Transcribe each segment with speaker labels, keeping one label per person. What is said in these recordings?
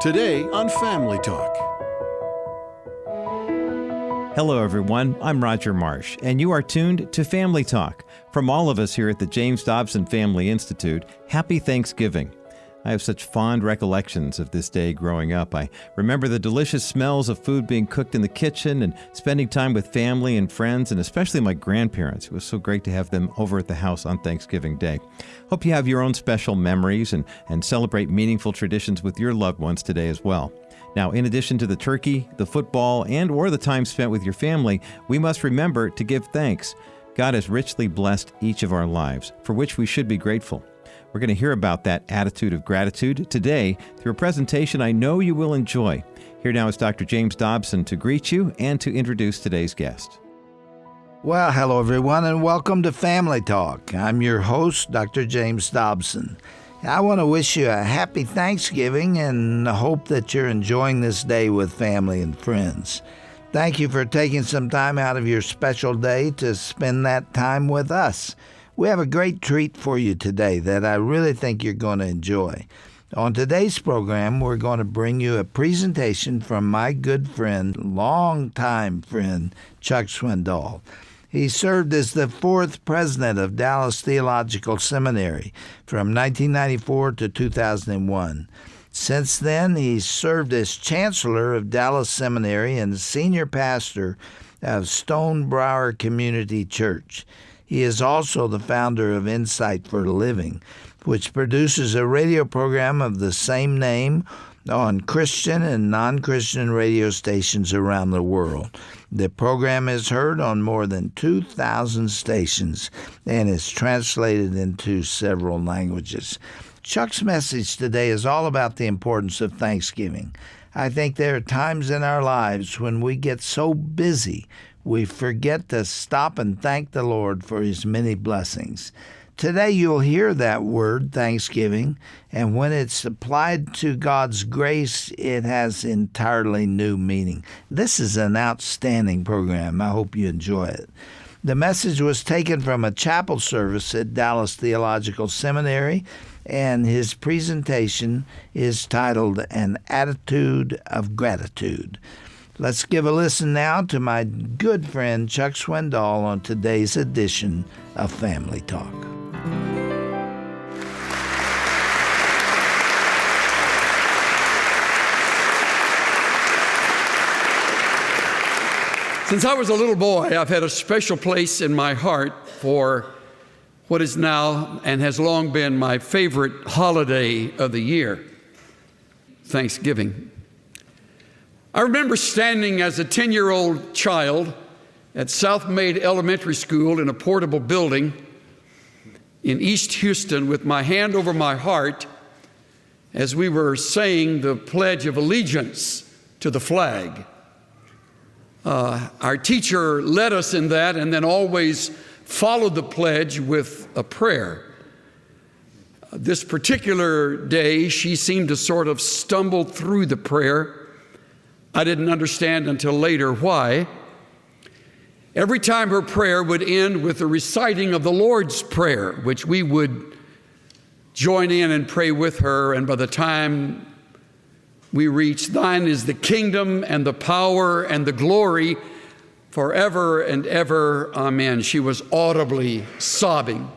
Speaker 1: Today on Family Talk.
Speaker 2: Hello, everyone. I'm Roger Marsh, and you are tuned to Family Talk. From all of us here at the Dobson Family Institute, happy Thanksgiving. I have such fond recollections of this day growing up. I remember the delicious smells of food being cooked in the kitchen and spending time with family and friends, and especially my grandparents. It was so great to have them over at the house on Thanksgiving Day. Hope you have your own special memories and celebrate meaningful traditions with your loved ones today as well. Now, in addition to the turkey, the football, and or the time spent with your family, we must remember to give thanks. God has richly blessed each of our lives, for which we should be grateful. We're going to hear about that attitude of gratitude today through a presentation I know you will enjoy. Here now is Dr. James Dobson to greet you and to introduce today's guest.
Speaker 3: Well, hello everyone, and welcome to Family Talk. I'm your host, Dr. James Dobson. I want to wish you a happy Thanksgiving and hope that you're enjoying this day with family and friends. Thank you for taking some time out of your special day to spend that time with us. We have a great treat for you today that I really think you're going to enjoy. On today's program, we're going to bring you a presentation from my good friend, longtime friend, Chuck Swindoll. He served as the fourth president of Dallas Theological Seminary from 1994 to 2001. Since then, he served as chancellor of Dallas Seminary and senior pastor of Stonebrower Community Church. He is also the founder of Insight for Living, which produces a radio program of the same name on Christian and non-Christian radio stations around the world. The program is heard on more than 2,000 stations and is translated into several languages. Chuck's message today is all about the importance of Thanksgiving. I think there are times in our lives when we get so busy we forget to stop and thank the Lord for His many blessings. Today you'll hear that word, Thanksgiving, and when it's applied to God's grace, it has entirely new meaning. This is an outstanding program. I hope you enjoy it. The message was taken from a chapel service at Dallas Theological Seminary, and his presentation is titled An Attitude of Gratitude. Let's give a listen now to my good friend Chuck Swindoll on today's edition of Family Talk.
Speaker 4: Since I was a little boy, I've had a special place in my heart for what is now and has long been my favorite holiday of the year, Thanksgiving. I remember standing as a 10-year-old child at South Maid Elementary School in a portable building in East Houston with my hand over my heart as we were saying the Pledge of Allegiance to the flag. Our teacher led us in that and then always followed the pledge with a prayer. This particular day, she seemed to sort of stumble through the prayer. I didn't understand until later why. Every time her prayer would end with the reciting of the Lord's Prayer, which we would join in and pray with her, and by the time we reached, "Thine is the kingdom and the power and the glory forever and ever, amen," she was audibly sobbing.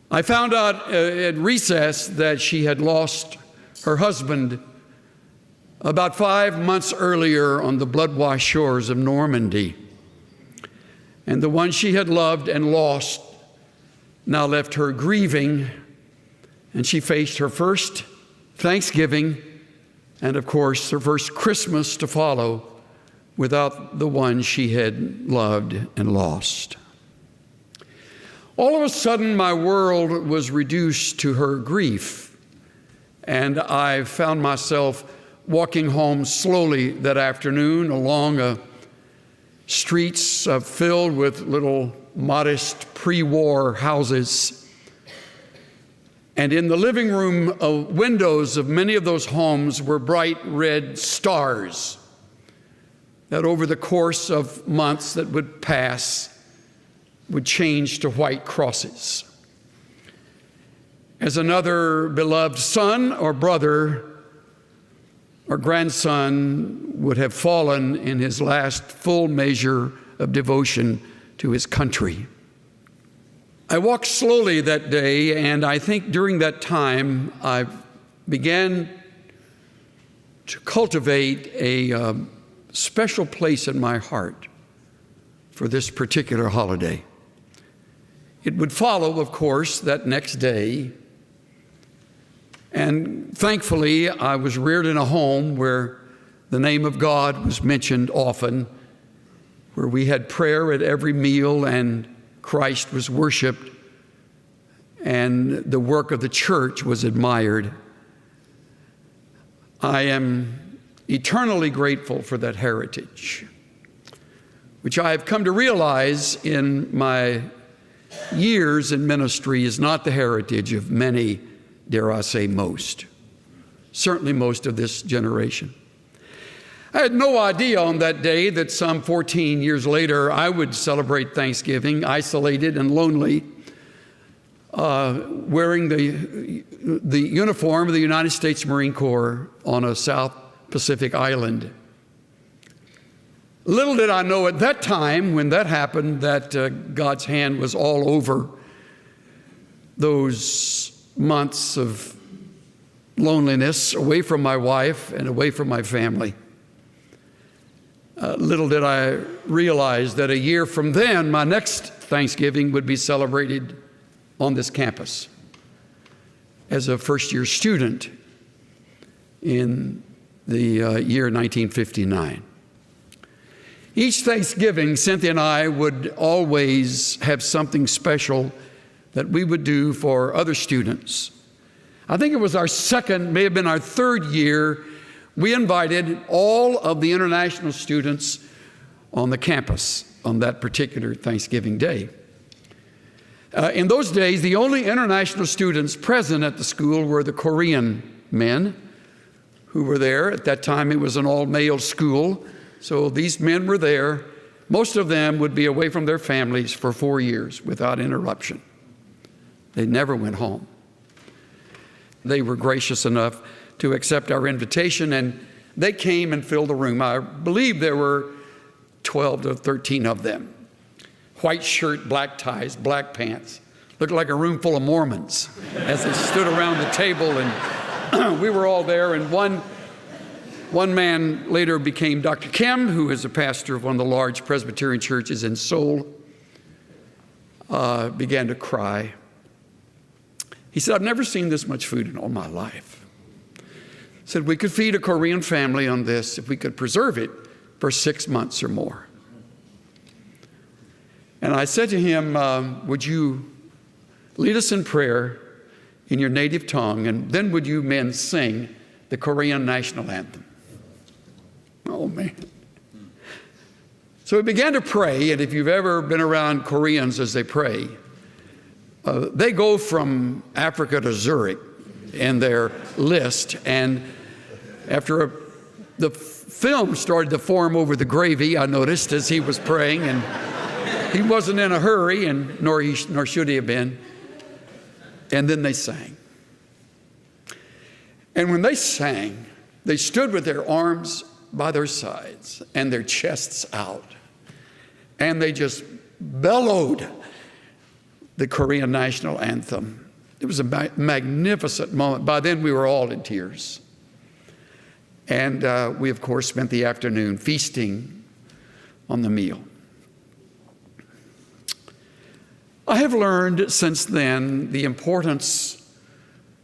Speaker 4: I found out at recess that she had lost her husband about 5 months earlier on the blood-washed shores of Normandy. And the one she had loved and lost now left her grieving, and she faced her first Thanksgiving and, of course, her first Christmas to follow without the one she had loved and lost. All of a sudden, my world was reduced to her grief, and I found myself walking home slowly that afternoon along streets filled with little modest pre-war houses. And in the living room windows of many of those homes were bright red stars that over the course of months that would pass would change to white crosses. as another beloved son or brother or grandson would have fallen in his last full measure of devotion to his country. I walked slowly that day, and I think during that time I began to cultivate a special place in my heart for this particular holiday. It would follow, of course, that next day. And thankfully, I was reared in a home where the name of God was mentioned often, where we had prayer at every meal and Christ was worshiped and the work of the church was admired. I am eternally grateful for that heritage, which I have come to realize in my years in ministry is not the heritage of many, dare I say most, certainly most of this generation. I had no idea on that day that some 14 years later I would celebrate Thanksgiving isolated and lonely, wearing the uniform of the United States Marine Corps on a South Pacific island. Little did I know at that time when that happened that God's hand was all over those months of loneliness, away from my wife and away from my family. Little did I realize that a year from then, my next Thanksgiving would be celebrated on this campus as a first-year student in the year 1959. Each Thanksgiving, Cynthia and I would always have something special that we would do for other students. I think it was our second, may have been our third year, we invited all of the international students on the campus on that particular Thanksgiving day. In those days, the only international students present at the school were the Korean men who were there. At that time, it was an all-male school, so these men were there. Most of them would be away from their families for 4 years without interruption. They never went home. They were gracious enough to accept our invitation, and they came and filled the room. I believe there were 12 to 13 of them. White shirt, black ties, black pants. Looked like a room full of Mormons as they stood around the table, and we were all there. And one man later became Dr. Kim, who is a pastor of one of the large Presbyterian churches in Seoul, began to cry. He said, "I've never seen this much food in all my life." He said, "We could feed a Korean family on this if we could preserve it for 6 months or more." And I said to him, "Would you lead us in prayer in your native tongue, and then would you men sing the Korean national anthem?" Oh, man. So we began to pray, and if you've ever been around Koreans as they pray, they go from Africa to Zurich in their list, and after the film started to form over the gravy, I noticed as he was praying, and he wasn't in a hurry, and nor should he have been. And then they sang. And when they sang, they stood with their arms by their sides and their chests out, and they just bellowed the Korean national anthem. It was a magnificent moment. By then, we were all in tears. And we, of course, spent the afternoon feasting on the meal. I have learned since then the importance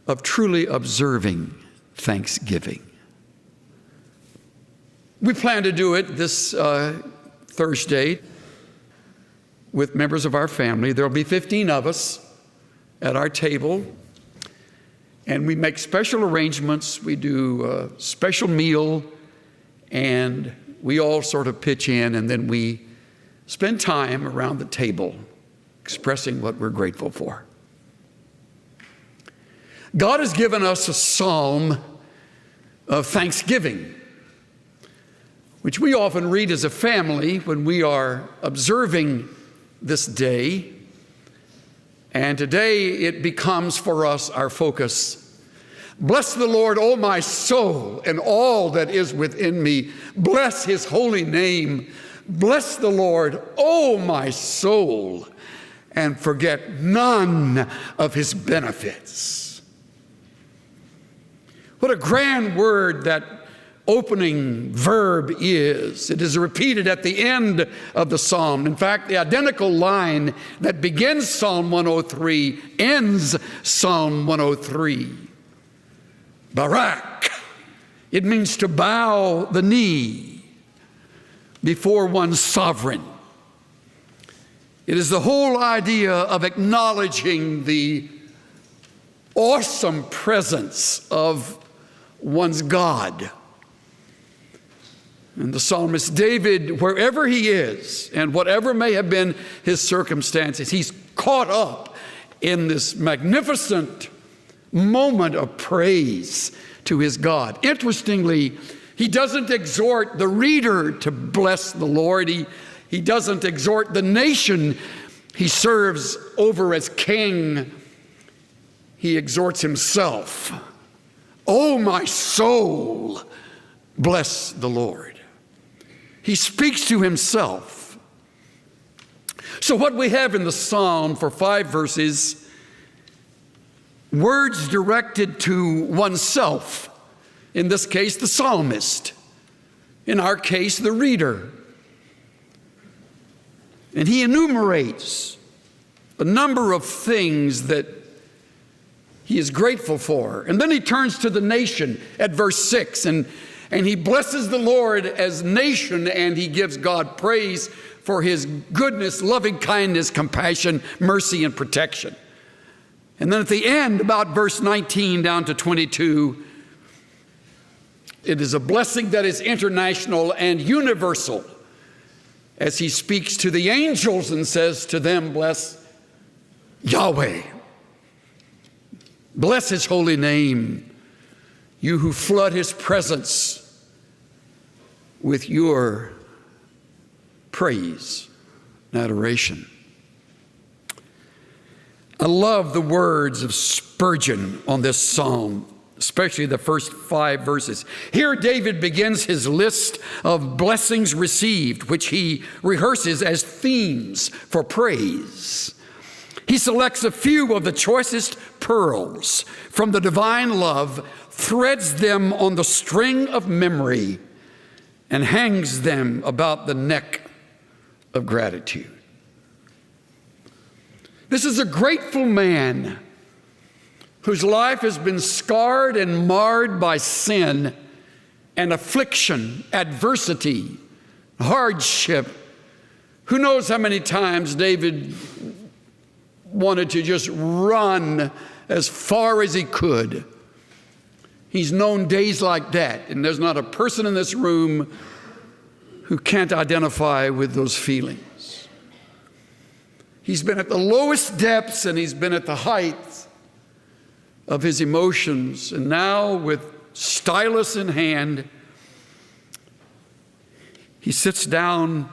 Speaker 4: of truly observing Thanksgiving. We plan to do it this Thursday with members of our family. There will be 15 of us at our table, and we make special arrangements. We do a special meal, and we all sort of pitch in, and then we spend time around the table expressing what we're grateful for. God has given us a psalm of thanksgiving, which we often read as a family when we are observing this day. And today it becomes for us our focus. Bless the Lord, O my soul, and all that is within me. Bless his holy name. Bless the Lord, O my soul, and forget none of his benefits. What a grand word that opening verb is. It is repeated at the end of the psalm. In fact, the identical line that begins Psalm 103 ends Psalm 103. Barak. It means to bow the knee before one's sovereign. It is the whole idea of acknowledging the awesome presence of one's God. And the psalmist David, wherever he is and whatever may have been his circumstances, he's caught up in this magnificent moment of praise to his God. Interestingly, he doesn't exhort the reader to bless the Lord. He doesn't exhort the nation he serves over as king. He exhorts himself. Oh, my soul, bless the Lord. He speaks to himself. So what we have in the psalm for 5 verses, words directed to oneself. In this case, the psalmist. In our case, the reader. And he enumerates a number of things that he is grateful for. And then he turns to the nation at verse 6, and he blesses the Lord as nation, and he gives God praise for his goodness, loving kindness, compassion, mercy, and protection. And then at the end, about verse 19 down to 22, it is a blessing that is international and universal as he speaks to the angels and says to them, bless Yahweh. Bless his holy name, you who flood his presence with your praise and adoration. I love the words of Spurgeon on this psalm, especially the first 5 verses. Here David begins his list of blessings received, which he rehearses as themes for praise. He selects a few of the choicest pearls from the divine love, threads them on the string of memory, and hangs them about the neck of gratitude. This is a grateful man whose life has been scarred and marred by sin and affliction, adversity, hardship. Who knows how many times David wanted to just run as far as he could. He's known days like that, and there's not a person in this room who can't identify with those feelings. He's been at the lowest depths and he's been at the height of his emotions, and now with stylus in hand, he sits down,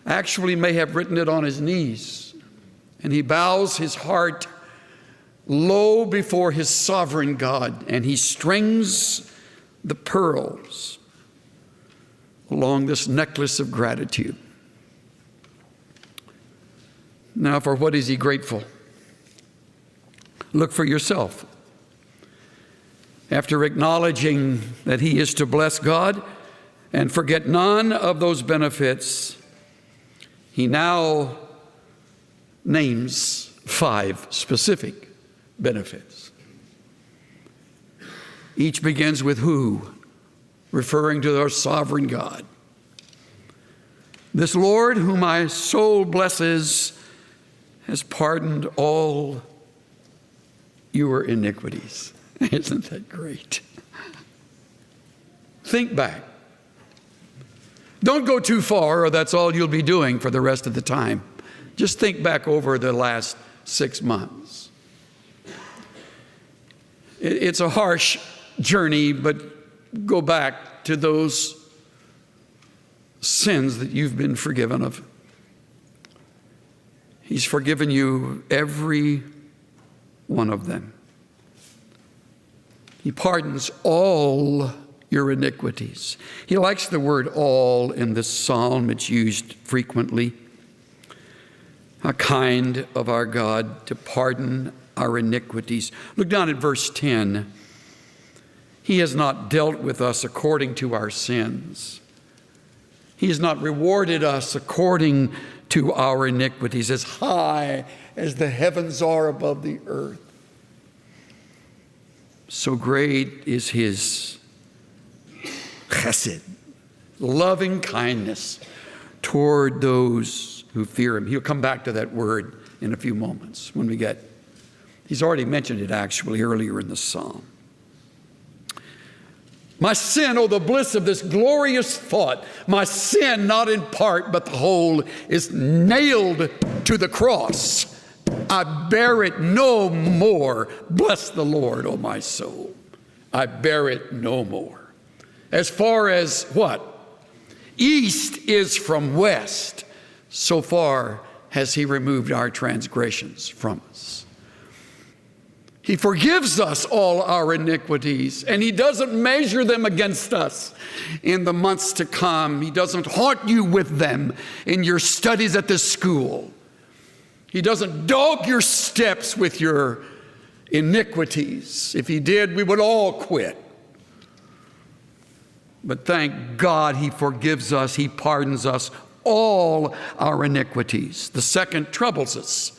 Speaker 4: actually may have written it on his knees, and he bows his heart low before his sovereign God, and he strings the pearls along this necklace of gratitude. Now, for what is he grateful? Look for yourself. After acknowledging that he is to bless God and forget none of those benefits, he now names 5 specific benefits. Each begins with who, referring to our sovereign God. This Lord, whom my soul blesses, has pardoned all your iniquities. Isn't that great? Think back. Don't go too far, or that's all you'll be doing for the rest of the time. Just think back over the last 6 months. It's a harsh journey, but go back to those sins that you've been forgiven of. He's forgiven you every one of them. He pardons all your iniquities. He likes the word all in this psalm. It's used frequently. How kind of our God to pardon our iniquities. Look down at verse 10. He has not dealt with us according to our sins. He has not rewarded us according to our iniquities, as high as the heavens are above the earth. So great is his chesed, loving kindness toward those who fear him. He'll come back to that word in a few moments when we get, he's already mentioned it actually earlier in the psalm. My sin, oh, the bliss of this glorious thought. My sin, not in part, but the whole, is nailed to the cross. I bear it no more. Bless the Lord, oh my soul. I bear it no more. As far as what? East is from west, so far has he removed our transgressions from us. He forgives us all our iniquities, and he doesn't measure them against us in the months to come. He doesn't haunt you with them in your studies at this school. He doesn't dog your steps with your iniquities. If he did, we would all quit. But thank God he forgives us, he pardons us all our iniquities. The second troubles us.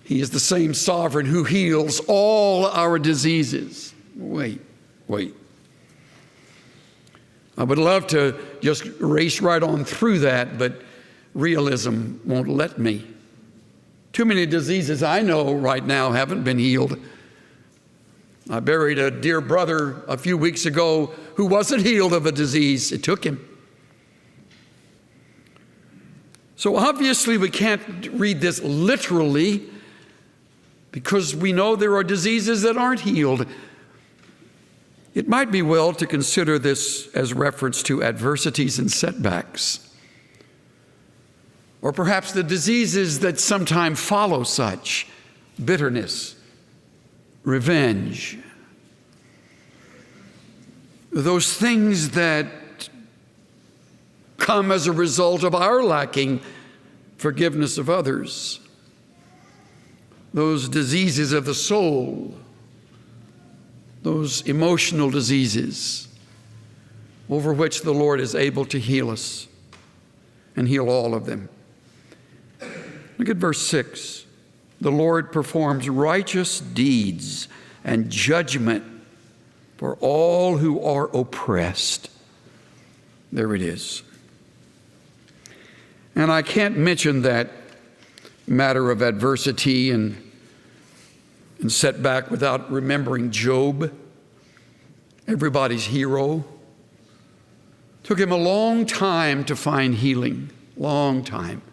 Speaker 4: He is the same sovereign who heals all our diseases. Wait. I would love to just race right on through that, but realism won't let me. Too many diseases I know right now haven't been healed. I buried a dear brother a few weeks ago who wasn't healed of a disease. It took him. So obviously we can't read this literally, because we know there are diseases that aren't healed. It might be well to consider this as reference to adversities and setbacks, or perhaps the diseases that sometimes follow such: bitterness, revenge, those things that come as a result of our lacking forgiveness of others. Those diseases of the soul, those emotional diseases over which the Lord is able to heal us and heal all of them. Look at verse 6. The Lord performs righteous deeds and judgment for all who are oppressed. There it is. And I can't mention that matter of adversity and setback without remembering Job, everybody's hero. Took him a long time to find healing, long time.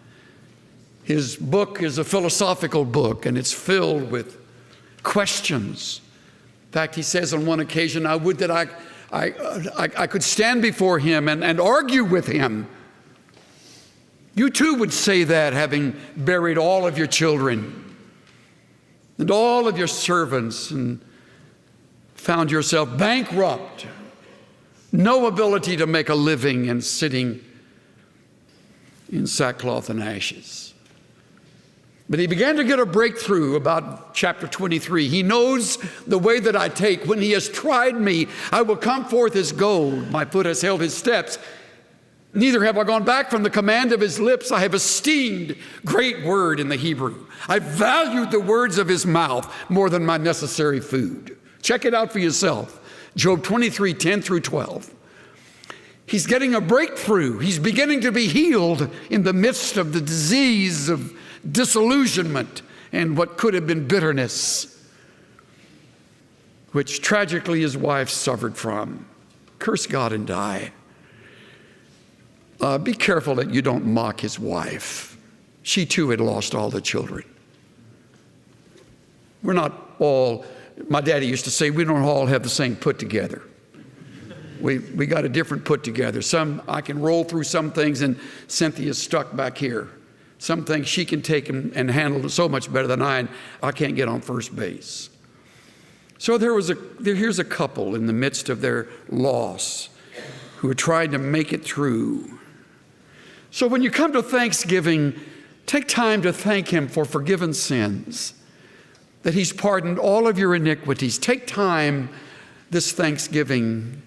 Speaker 4: His book is a philosophical book, and it's filled with questions. In fact, he says on one occasion, I would that I could stand before him and argue with him. You too would say that, having buried all of your children and all of your servants and found yourself bankrupt, no ability to make a living, and sitting in sackcloth and ashes. But he began to get a breakthrough about chapter 23. He knows the way that I take. When he has tried me, I will come forth as gold. My foot has held his steps. Neither have I gone back from the command of his lips. I have esteemed great word in the Hebrew. I valued the words of his mouth more than my necessary food. Check it out for yourself. Job 23, 10 through 12. He's getting a breakthrough. He's beginning to be healed in the midst of the disease of disillusionment and what could have been bitterness, which tragically his wife suffered from. Curse God and die. Be careful that you don't mock his wife. She too had lost all the children. We're not all, my daddy used to say, we don't all have the same put together. We got a different put together. I can roll through some things, and Cynthia's stuck back here. Some things she can take and handle so much better than I, and I can't get on first base. So here's a couple in the midst of their loss who are trying to make it through. So when you come to Thanksgiving, take time to thank Him for forgiven sins, that He's pardoned all of your iniquities. Take time this Thanksgiving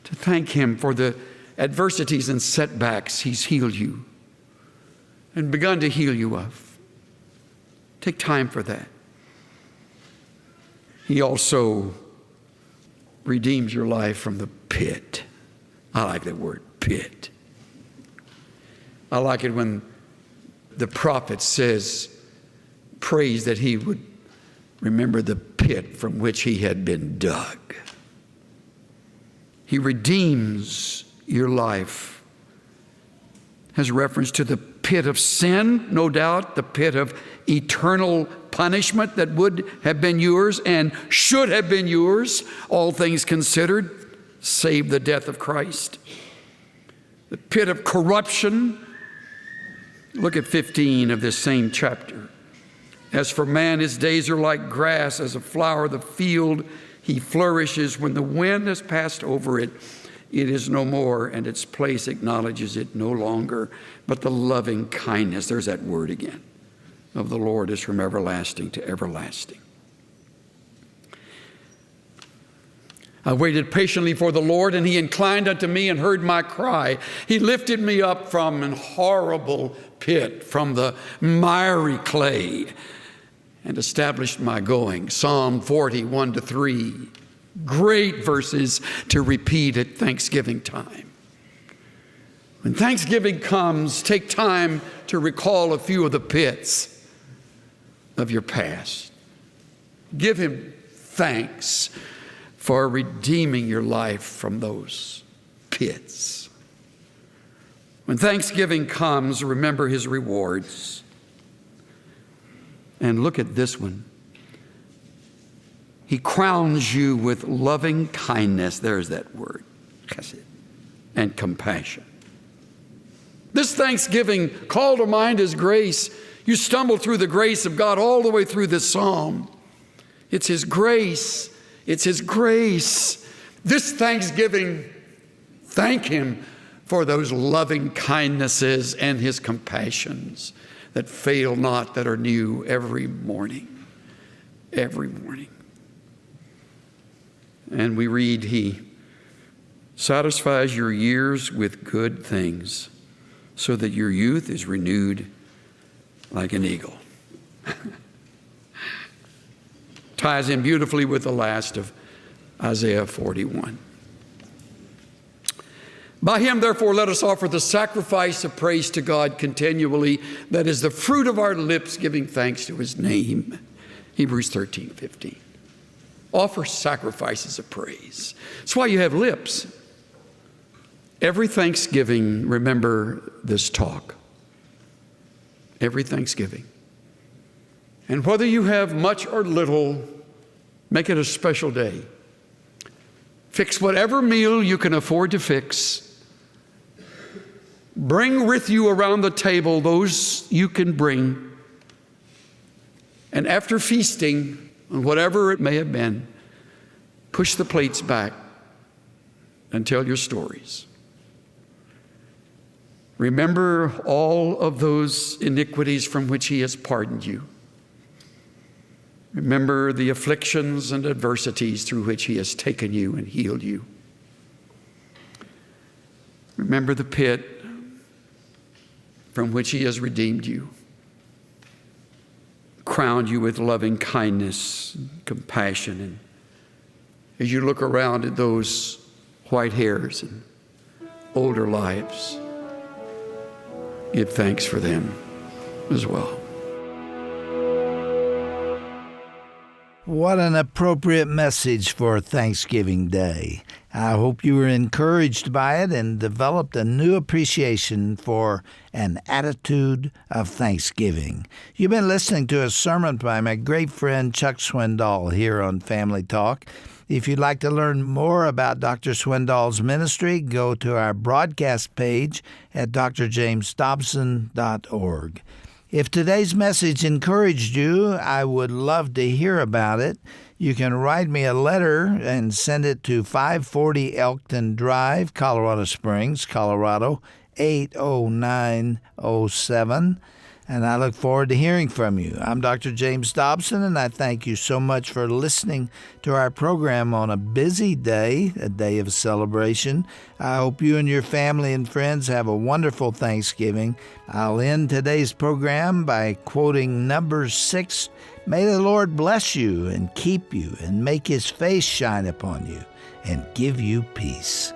Speaker 4: to thank Him for the adversities and setbacks He's healed you and begun to heal you of. Take time for that. He also redeems your life from the pit. I like that word, pit. I like it when the prophet prays that he would remember the pit from which he had been dug. He redeems your life. Has reference to the pit of sin, no doubt, the pit of eternal punishment that would have been yours and should have been yours, all things considered, save the death of Christ. The pit of corruption. Look at 15 of this same chapter. As for man, his days are like grass, as a flower of the field. He flourishes when the wind has passed over it. It is no more, and its place acknowledges it no longer. But the loving kindness, there's that word again, of the Lord is from everlasting to everlasting. I waited patiently for the Lord, and He inclined unto me and heard my cry. He lifted me up from an horrible pit, from the miry clay, and established my going. Psalm 40, 1-3. Great verses to repeat at Thanksgiving time. When Thanksgiving comes, take time to recall a few of the pits of your past. Give Him thanks for redeeming your life from those pits. When Thanksgiving comes, remember His rewards. And look at this one. He crowns you with loving kindness. There's that word, chesed, and compassion. This Thanksgiving, call to mind His grace. You stumble through the grace of God all the way through this psalm. It's His grace. It's His grace. This Thanksgiving, thank Him for those loving kindnesses and His compassions that fail not, that are new every morning. Every morning. And we read, He satisfies your years with good things, so that your youth is renewed like an eagle. Ties in beautifully with the last of Isaiah 41. By Him, therefore, let us offer the sacrifice of praise to God continually, that is the fruit of our lips, giving thanks to His name. Hebrews 13:15. Offer sacrifices of praise. That's why you have lips. Every Thanksgiving, remember this talk. Every Thanksgiving. And whether you have much or little, make it a special day. Fix whatever meal you can afford to fix. Bring with you around the table those you can bring. And after feasting, on whatever it may have been, push the plates back and tell your stories. Remember all of those iniquities from which He has pardoned you. Remember the afflictions and adversities through which He has taken you and healed you. Remember the pit from which He has redeemed you, crowned you with loving kindness and compassion. And as you look around at those white hairs and older lives, give thanks for them as well.
Speaker 3: What an appropriate message for Thanksgiving Day. I hope you were encouraged by it and developed a new appreciation for an attitude of thanksgiving. You've been listening to a sermon by my great friend Chuck Swindoll here on Family Talk. If you'd like to learn more about Dr. Swindoll's ministry, go to our broadcast page at drjamesdobson.org. If today's message encouraged you, I would love to hear about it. You can write me a letter and send it to 540 Elkton Drive, Colorado Springs, Colorado, 80907. And I look forward to hearing from you. I'm Dr. James Dobson, and I thank you so much for listening to our program on a busy day, a day of celebration. I hope you and your family and friends have a wonderful Thanksgiving. I'll end today's program by quoting Numbers 6. May the Lord bless you and keep you and make his face shine upon you and give you peace.